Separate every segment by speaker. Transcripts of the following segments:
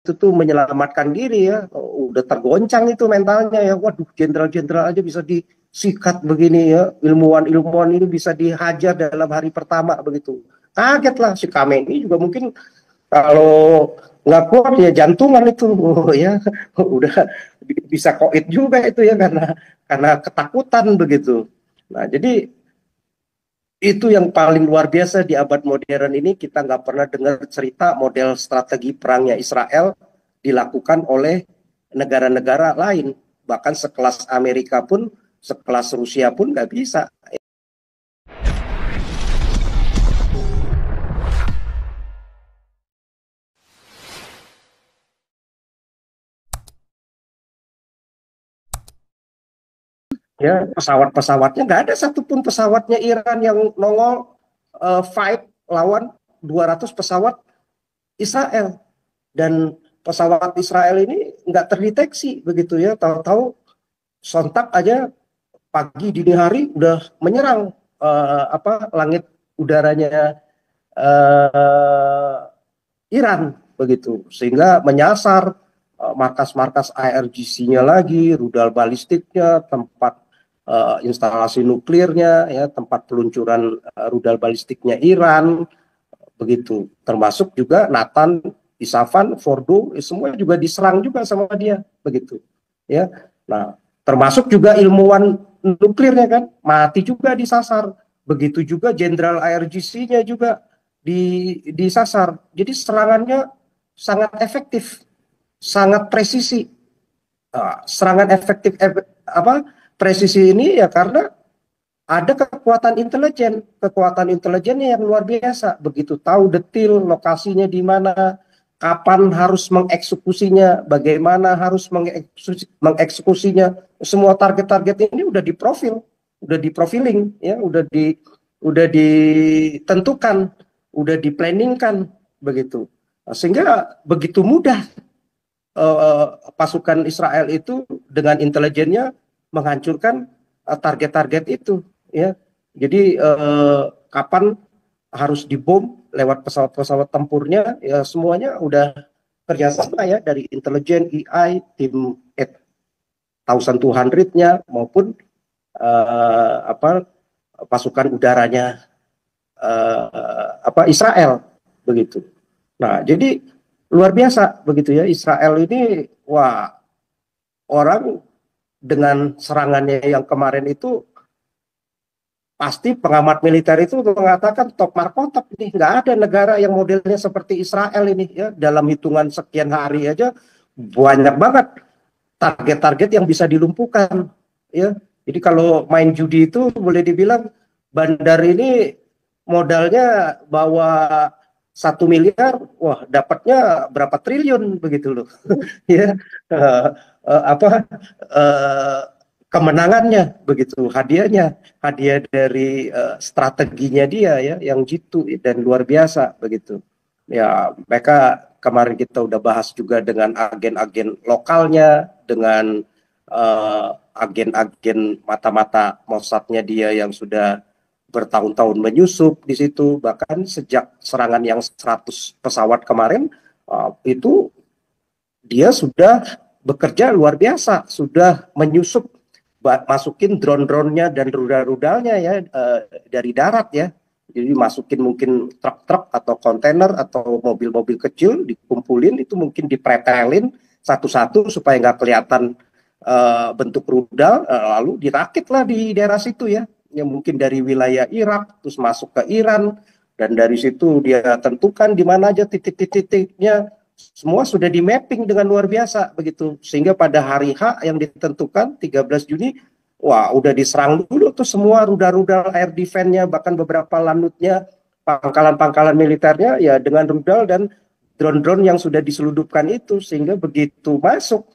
Speaker 1: itu tuh menyelamatkan diri ya. Udah tergoncang itu mentalnya ya. Waduh, jenderal-jenderal aja bisa disikat begini ya. Ilmuwan-ilmuwan ini bisa dihajar dalam hari pertama begitu. Kaget lah si Khamenei juga mungkin kalau nggak kuat ya jantungan itu. Oh, ya udah bisa koit juga itu ya karena ketakutan begitu. Nah, jadi itu yang paling luar biasa di abad modern ini, kita nggak pernah dengar cerita model strategi perangnya Israel dilakukan oleh negara-negara lain. Bahkan sekelas Amerika pun, sekelas Rusia pun nggak bisa. Ya, pesawat-pesawatnya nggak ada satupun pesawatnya Iran yang nongol fight lawan 200 pesawat Israel. Dan pesawat Israel ini nggak terdeteksi begitu ya, tahu-tahu sontak aja pagi dini hari udah menyerang langit udaranya Iran begitu, sehingga menyasar markas-markas IRGC-nya lagi, rudal balistiknya, tempat instalasi nuklirnya, ya tempat peluncuran rudal balistiknya Iran begitu, termasuk juga Nathan, Isfahan, Fordo, semua juga diserang juga sama dia begitu ya. Nah, termasuk juga ilmuwan nuklirnya kan mati juga disasar, begitu juga jenderal IRGC-nya juga disasar. Jadi serangannya sangat efektif, sangat presisi. Serangan efektif presisi ini ya karena ada kekuatan intelijennya yang luar biasa, begitu tahu detil lokasinya di mana, kapan harus mengeksekusinya, bagaimana harus mengeksekusinya. Semua target-target ini udah diprofiling ya, udah ditentukan, udah diplanningkan begitu. Sehingga begitu mudah pasukan Israel itu dengan intelijennya menghancurkan target-target itu ya. Jadi kapan harus dibom lewat pesawat-pesawat tempurnya ya, semuanya udah kerjasama ya dari intelijen, AI, tim 1200-nya maupun pasukan udaranya Israel begitu. Nah, jadi luar biasa begitu ya, Israel ini, wah, orang dengan serangannya yang kemarin itu pasti pengamat militer itu mengatakan top markotop, ini nggak ada negara yang modelnya seperti Israel ini ya, dalam hitungan sekian hari aja banyak banget target-target yang bisa dilumpuhkan ya. Jadi kalau main judi itu boleh dibilang bandar ini modalnya bawa 1 miliar, wah dapatnya berapa triliun begitu loh ya. Apa kemenangannya begitu, hadiah dari strateginya dia ya yang jitu dan luar biasa begitu ya. Mereka kemarin kita udah bahas juga dengan agen-agen lokalnya, dengan agen-agen mata-mata Mossadnya dia yang sudah bertahun-tahun menyusup di situ. Bahkan sejak serangan yang 100 pesawat kemarin, itu dia sudah bekerja luar biasa, sudah menyusup, masukin drone-dronenya dan rudal-rudalnya ya dari darat ya. Jadi masukin mungkin truk-truk atau kontainer atau mobil-mobil kecil, dikumpulin itu, mungkin dipretelin satu-satu supaya nggak kelihatan bentuk rudal, lalu dirakitlah di daerah situ ya, yang mungkin dari wilayah Irak terus masuk ke Iran, dan dari situ dia tentukan di mana aja titik-titiknya, semua sudah di mapping dengan luar biasa begitu, sehingga pada hari H yang ditentukan 13 Juni, wah udah diserang dulu tuh semua rudal-rudal air defense-nya, bahkan beberapa lanutnya, pangkalan-pangkalan militernya ya dengan rudal dan drone-drone yang sudah diseludupkan itu, sehingga begitu masuk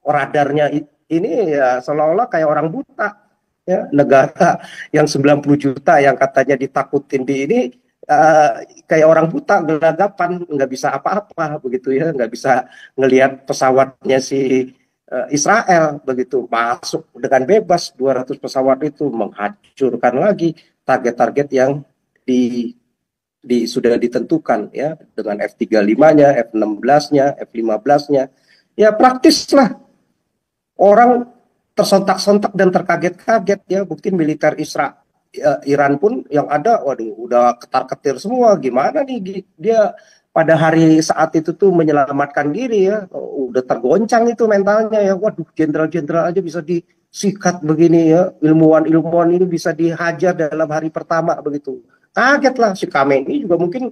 Speaker 1: radarnya ini ya seolah-olah kayak orang buta ya. Negara yang 90 juta yang katanya ditakutin di ini, kayak orang buta gelagapan, nggak bisa apa-apa begitu ya, nggak bisa ngelihat pesawatnya si Israel begitu masuk dengan bebas, 200 pesawat itu menghancurkan lagi target-target yang sudah ditentukan ya, dengan F-35-nya, F-16-nya, F-15-nya. Ya praktis lah, orang tersontak-sontak dan terkaget-kaget ya. Mungkin militer Iran pun yang ada, waduh, udah ketar-ketir semua. Gimana nih dia pada hari saat itu tuh menyelamatkan diri ya, udah tergoncang itu mentalnya ya. Waduh, jenderal-jenderal aja bisa disikat begini ya, ilmuwan-ilmuwan ini bisa dihajar dalam hari pertama begitu. Kaget lah si Khamenei juga mungkin,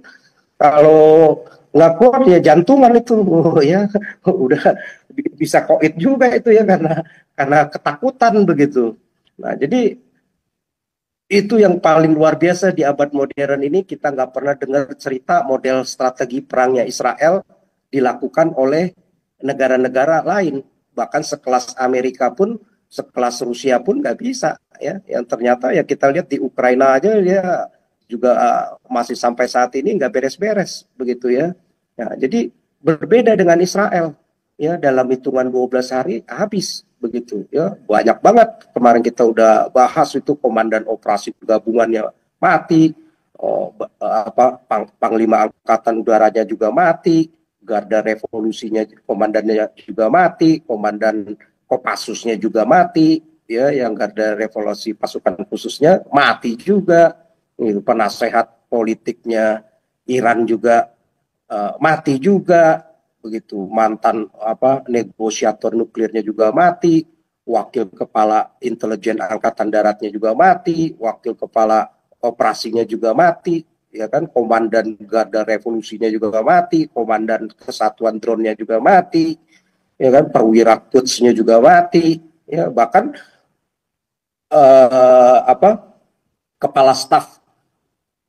Speaker 1: kalau nggak kuat ya jantungan itu ya, udah bisa koit juga itu ya, karena ketakutan begitu. Nah jadi itu yang paling luar biasa di abad modern ini, kita nggak pernah dengar cerita model strategi perangnya Israel dilakukan oleh negara-negara lain, bahkan sekelas Amerika pun, sekelas Rusia pun nggak bisa ya. Yang ternyata ya kita lihat di Ukraina aja dia juga masih sampai saat ini nggak beres-beres begitu ya. Nah, jadi berbeda dengan Israel ya, dalam hitungan 12 hari habis begitu ya. Banyak banget kemarin kita udah bahas itu, komandan operasi gabungannya mati, Panglima Angkatan Udaranya juga mati, Garda Revolusinya komandannya juga mati, komandan Kopassusnya juga mati ya, yang Garda Revolusi pasukan khususnya mati juga. Penasehat politiknya Iran juga mati juga begitu, mantan negosiator nuklirnya juga mati, wakil kepala intelijen angkatan daratnya juga mati, wakil kepala operasinya juga mati ya kan, komandan Garda Revolusinya juga mati, komandan kesatuan drone-nya juga mati ya kan, perwira Quds-nya juga mati ya, bahkan kepala staf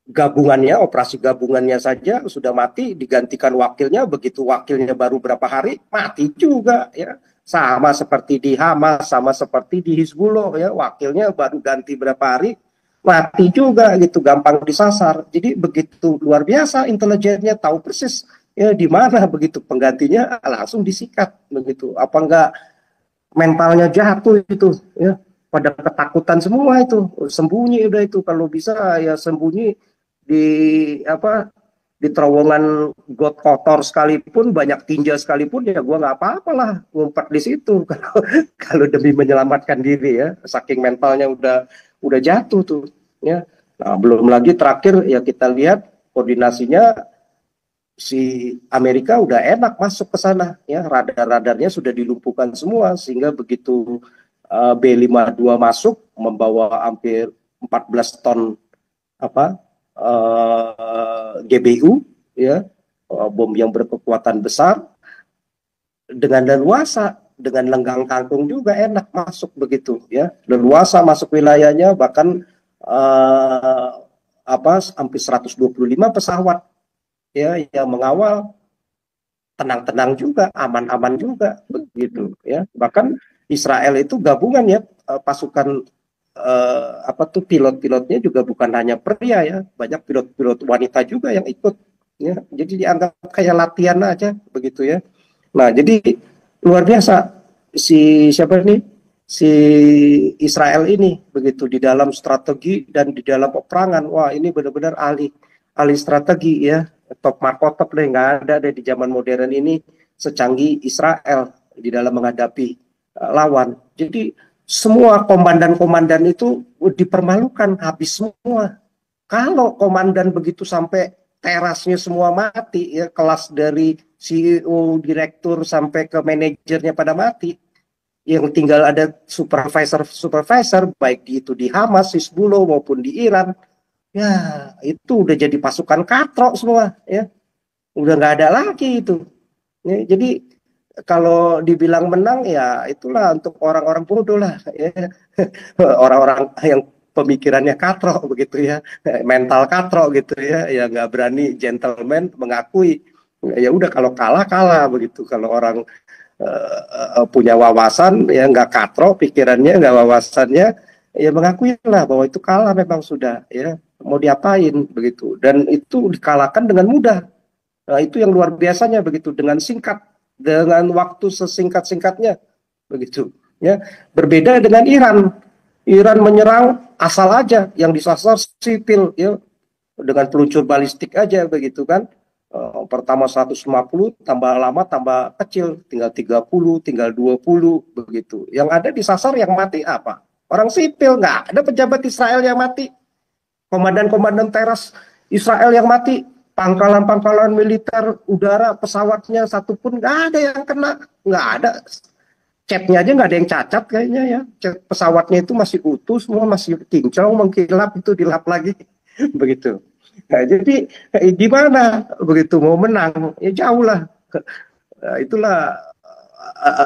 Speaker 1: gabungannya, operasi gabungannya saja sudah mati, digantikan wakilnya, begitu wakilnya baru berapa hari mati juga ya. Sama seperti di Hamas, sama seperti di Hizbullah ya, wakilnya baru ganti berapa hari mati juga gitu, gampang disasar. Jadi begitu luar biasa intelijennya, tahu persis ya di mana begitu penggantinya, langsung disikat begitu. Apa enggak mentalnya jatuh itu ya, pada ketakutan semua itu, sembunyi udah itu, kalau bisa ya sembunyi di di terowongan got kotor sekalipun, banyak tinja sekalipun ya gua nggak apa-apalah ngumpet di situ kalau kalau demi menyelamatkan diri ya, saking mentalnya udah jatuh tuh ya. Nah, belum lagi terakhir ya kita lihat koordinasinya, si Amerika udah enak masuk ke sana ya, radar-radarnya sudah dilumpuhkan semua, sehingga begitu B-52 masuk membawa hampir 14 ton GBU ya, bom yang berkekuatan besar, dengan leluasa, dengan lenggang kangkung juga enak masuk begitu ya, leluasa masuk wilayahnya, bahkan hampir 125 pesawat ya yang mengawal, tenang-tenang juga, aman-aman juga begitu ya. Bahkan Israel itu gabungan ya, pasukan pilot-pilotnya juga bukan hanya pria ya, banyak pilot-pilot wanita juga yang ikut ya. Jadi dianggap kayak latihan aja begitu ya. Nah, jadi luar biasa siapa ini, si Israel ini begitu di dalam strategi dan di dalam peperangan. Wah, ini benar-benar ahli strategi ya, top markotop deh, nggak ada deh di zaman modern ini secanggih Israel di dalam menghadapi lawan. Jadi semua komandan-komandan itu dipermalukan habis semua. Kalau komandan begitu sampai terasnya semua mati ya, kelas dari CEO, direktur sampai ke manajernya pada mati, yang tinggal ada supervisor baik itu di Hamas, Hizbullah maupun di Iran, ya itu udah jadi pasukan katrok semua ya, udah nggak ada lagi itu ya. Jadi kalau dibilang menang ya itulah untuk orang-orang bodoh lah ya. Orang-orang yang pemikirannya katrok begitu ya, mental katrok gitu ya, ya nggak berani gentleman mengakui, ya udah kalau kalah kalah begitu. Kalau orang punya wawasan ya, nggak katrok pikirannya, nggak wawasannya, ya mengakui lah bahwa itu kalah memang sudah ya, mau diapain begitu, dan itu dikalahkan dengan mudah. Nah, itu yang luar biasanya begitu, dengan singkat, dengan waktu sesingkat-singkatnya begitu ya. Berbeda dengan Iran. Iran menyerang asal aja, yang disasar sipil ya, dengan peluncur balistik aja begitu kan. Pertama 150, tambah lama tambah kecil, tinggal 30, tinggal 20 begitu. Yang ada disasar yang mati apa? Orang sipil, nggak ada pejabat Israel yang mati. Komandan-komandan teras Israel yang mati, pangkalan-pangkalan militer udara pesawatnya satu pun nggak ada yang kena, nggak ada. Catnya aja nggak ada yang cacat kayaknya ya. Cat pesawatnya itu masih utuh, semua masih kinclong, mengkilap, itu dilap lagi begitu. Nah, jadi gimana begitu mau menang? Ya jauh lah. Itulah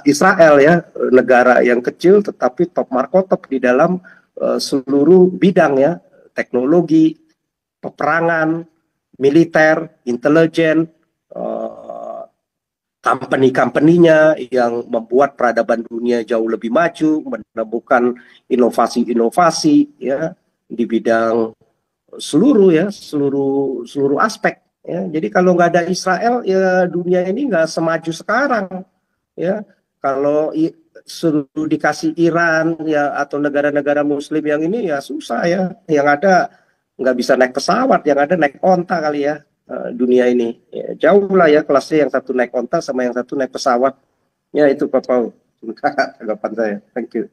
Speaker 1: Israel ya, negara yang kecil tetapi top markotop di dalam seluruh bidang ya, teknologi, peperangan, militer, intelijen, company-company-nya yang membuat peradaban dunia jauh lebih maju, menemukan inovasi-inovasi ya di bidang seluruh ya, seluruh seluruh aspek ya. Jadi kalau nggak ada Israel ya dunia ini nggak semaju sekarang ya. Kalau suruh dikasih Iran ya atau negara-negara Muslim yang ini ya susah ya. Yang ada nggak bisa naik pesawat, yang ada naik onta kali ya. Dunia ini ya, jauh lah ya kelasnya, yang satu naik onta sama yang satu naik pesawat ya. Itu Pak Paul tanggapan saya. Thank you.